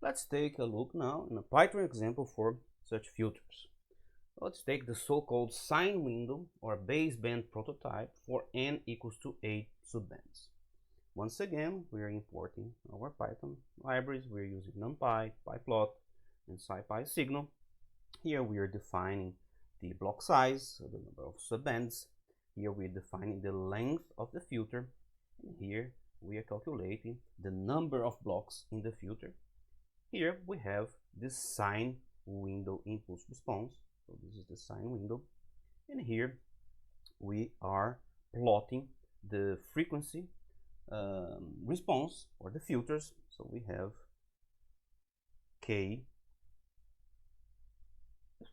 Let's take a look now in a Python example for such filters. Let's take the so-called sine window or baseband prototype for n equals to 8 subbands. Once again, we are importing our Python libraries. We're using NumPy, pyplot, and SciPy signal. Here we are defining the block size, so the number of subbands. Here we're defining the length of the filter. And here we are calculating the number of blocks in the filter. Here we have this sine window impulse response. So this is the sine window. And here we are plotting the frequency response for the filters. So we have k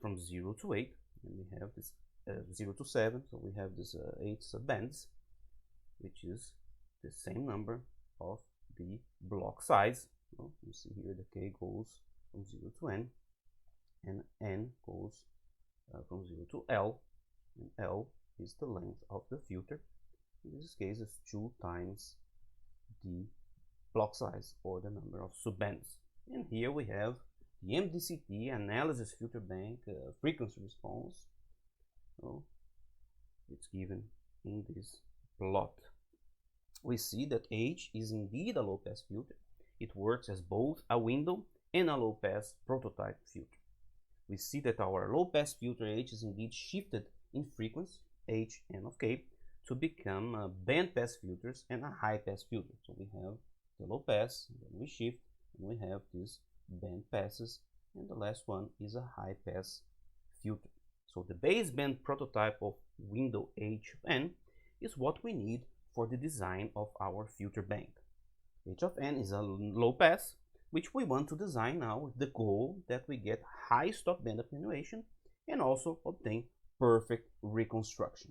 from 0 to 8, and we have this 0 to 7. So we have this 8 subbands, which is the same number of the block size. So you see here the k goes from 0 to n, and n goes from 0 to L, and L is the length of the filter. In this case, it's 2 times the block size, or the number of subbands. And here we have the MDCT analysis filter bank frequency response. So it's given in this plot. We see that H is indeed a low-pass filter. It works as both a window and a low-pass prototype filter. We see that our low-pass filter H is indeed shifted in frequency, H n of k, to become band-pass filters and a high-pass filter. So we have the low-pass, then we shift, and we have these band passes, and the last one is a high-pass filter. So the baseband prototype of window H of n is what we need for the design of our filter bank. H of n is a low-pass, which we want to design now with the goal that we get high stop band attenuation and also obtain perfect reconstruction.